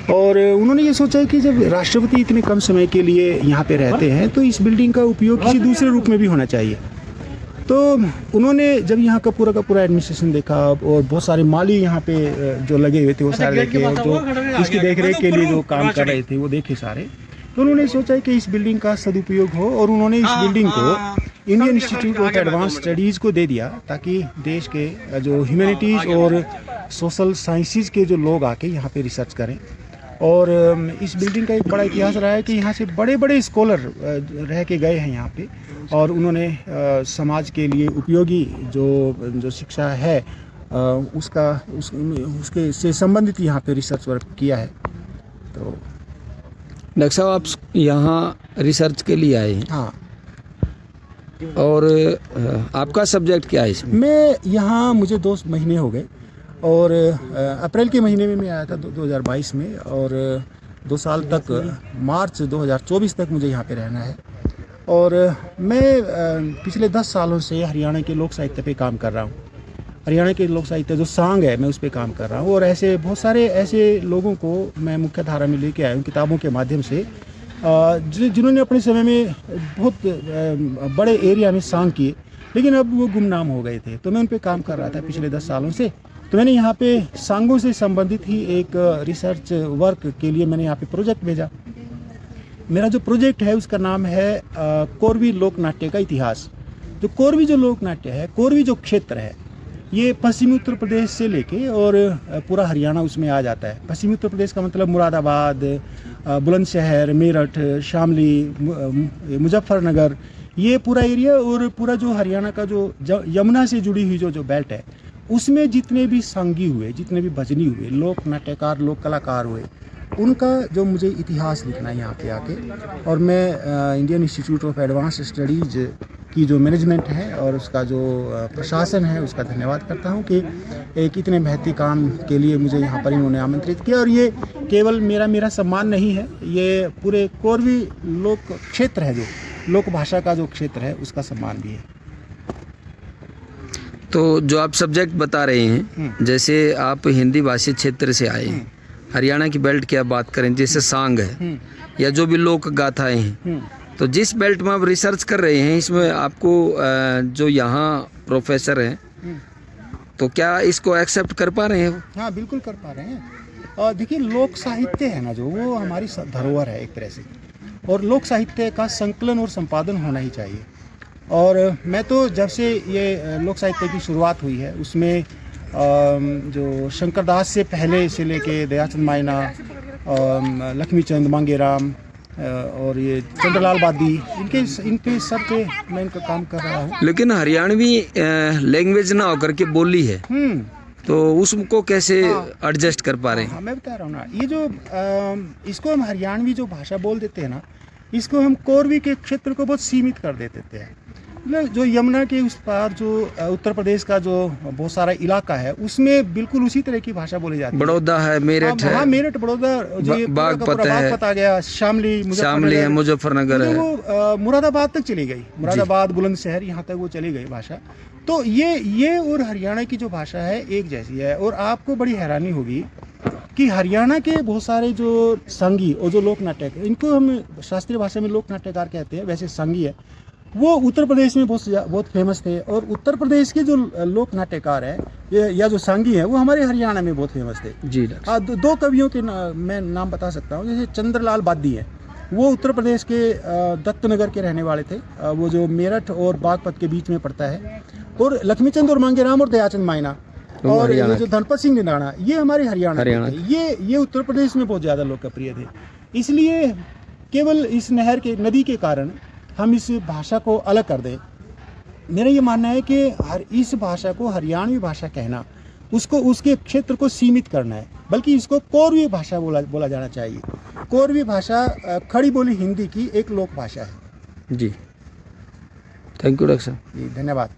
और उन्होंने ये सोचा कि जब राष्ट्रपति इतने कम समय के लिए यहाँ पे रहते हैं तो इस बिल्डिंग का उपयोग किसी दूसरे रूप में भी होना चाहिए। तो उन्होंने जब यहाँ का पूरा एडमिनिस्ट्रेशन देखा और बहुत सारे माली यहाँ पे जो लगे हुए थे वो सारे देखे, और जो इसकी देखरेख के लिए जो काम कर रहे थे वो देखे सारे, तो उन्होंने सोचा कि इस बिल्डिंग का सदुपयोग हो और उन्होंने इस बिल्डिंग को Indian institute of advance studies को दे दिया, ताकि देश के जो ह्यूमैनिटीज़ और सोशल साइंसेज के जो लोग आके यहाँ पे रिसर्च करें। और इस बिल्डिंग का एक बड़ा इतिहास रहा है कि यहाँ से बड़े बड़े स्कॉलर रह के गए हैं यहाँ पे, और उन्होंने समाज के लिए उपयोगी जो शिक्षा है उसके से संबंधित यहाँ पे रिसर्च वर्क किया है। तो डॉक्टर साहब, आप यहाँ रिसर्च के लिए आए हैं? हाँ। और आपका सब्जेक्ट क्या है इसमें? मैं यहाँ मुझे 2 महीने हो गए, और अप्रैल के महीने में मैं आया था 2022 में, और 2 साल तक मार्च 2024 तक मुझे यहाँ पे रहना है। और मैं पिछले 10 सालों से हरियाणा के लोक साहित्य पे काम कर रहा हूँ। हरियाणा के लोक साहित्य जो सांग है मैं उस पर काम कर रहा हूँ, और ऐसे बहुत सारे ऐसे लोगों को मैं मुख्य धारा में लेके आया हूँ किताबों के माध्यम से, जिन्होंने अपने समय में बहुत बड़े एरिया में सांग किए, लेकिन अब वो गुमनाम हो गए थे। तो मैं उन पर काम कर रहा था पिछले 10 सालों से। तो मैंने यहाँ पे सांगों से संबंधित ही एक रिसर्च वर्क के लिए मैंने यहाँ पे प्रोजेक्ट भेजा। मेरा जो प्रोजेक्ट है उसका नाम है कोरवी लोक नाट्य का इतिहास। जो कोरवी जो लोक नाट्य है, कोरवी जो क्षेत्र है, ये पश्चिमी उत्तर प्रदेश से लेके और पूरा हरियाणा उसमें आ जाता है। पश्चिमी उत्तर प्रदेश का मतलब मुरादाबाद, बुलंदशहर, मेरठ, शामली, मुजफ्फरनगर, ये पूरा एरिया, और पूरा जो हरियाणा का जो यमुना से जुड़ी हुई जो बेल्ट है, उसमें जितने भी संगी हुए, जितने भी भजनी हुए, लोक नाट्यकार, लोक कलाकार हुए, उनका जो मुझे इतिहास लिखना है यहाँ पे आके। और मैं Indian institute of advance studies की जो मैनेजमेंट है और उसका जो प्रशासन है उसका धन्यवाद करता हूँ कि एक इतने महती काम के लिए मुझे यहाँ पर इन्होंने आमंत्रित किया। और ये केवल मेरा सम्मान नहीं है, ये पूरे कोरवी लोक क्षेत्र है, जो लोक भाषा का जो क्षेत्र है उसका सम्मान भी है। तो जो आप सब्जेक्ट बता रहे हैं, जैसे आप हिंदी भाषी क्षेत्र से आए हैं, हरियाणा की बेल्ट की आप बात करें, जैसे सांग है या जो भी लोक गाथाएं हैं, तो जिस बेल्ट में आप रिसर्च कर रहे हैं, इसमें आपको जो यहाँ प्रोफेसर हैं, तो क्या इसको एक्सेप्ट कर पा रहे हैं? हाँ, बिल्कुल कर पा रहे हैं। देखिए, लोक साहित्य है ना, जो वो हमारी धरोहर है एक तरह से, और लोक साहित्य का संकलन और संपादन होना ही चाहिए। और मैं तो जब से ये लोक साहित्य की शुरुआत हुई है, उसमें जो शंकरदास से पहले से लेके दयाचंद मायना, लक्ष्मीचंद, मांगेराम और ये चंद्रलाल बादी, इनके सब पे मैं इनका काम कर रहा हूँ। लेकिन हरियाणवी लैंग्वेज ना होकर के बोली है, तो उसको कैसे एडजस्ट कर पा रहे हैं? हाँ, मैं बता रहा हूँ ना, ये जो इसको हम हरियाणवी जो भाषा बोल देते हैं ना, इसको हम कोरवी के क्षेत्र को बहुत सीमित कर देते हैं। जो यमुना के उस पार जो उत्तर प्रदेश का जो बहुत सारा इलाका है, उसमें बिल्कुल उसी तरह की भाषा बोली जाती है। बड़ौदा है, मेरठ है, हाँ, मेरठ, बड़ौदा, बागपत आ गया, शामली है, मुजफ्फरनगर है, वो मुरादाबाद तक चली गई, मुरादाबाद, बुलंदशहर, यहाँ तक वो चली गई भाषा। तो ये और हरियाणा की जो भाषा है एक जैसी है। और आपको बड़ी हैरानी होगी कि हरियाणा के बहुत सारे जो संगी और जो लोक नाट्य, इनको हम शास्त्रीय भाषा में लोक नाट्यकार कहते हैं, वैसे संगी है, वो उत्तर प्रदेश में बहुत फेमस थे। और उत्तर प्रदेश के जो लोक नाट्यकार है या जो सांगी है, वो हमारे हरियाणा में बहुत फेमस थे। जी, 2 कवियों के मैं नाम बता सकता हूँ। जैसे चंद्रलाल बादी है, वो उत्तर प्रदेश के दत्तनगर के रहने वाले थे, वो जो मेरठ और बागपत के बीच में पड़ता है। और लक्ष्मीचंद और मांगेराम और दयाचंद मायना और ये जो धनपत सिंह निराणा, ये हमारे हरियाणा थे। ये उत्तर प्रदेश में बहुत ज़्यादा लोकप्रिय थे। इसलिए केवल इस नदी के कारण हम इस भाषा को अलग कर दें, मेरा ये मानना है कि इस भाषा को हरियाणवी भाषा कहना, उसको उसके क्षेत्र को सीमित करना है, बल्कि इसको कोरवी भाषा बोला जाना चाहिए। कोरवी भाषा खड़ी बोली हिंदी की एक लोक भाषा है। जी, थैंक यू डॉक्टर साहब। जी, धन्यवाद।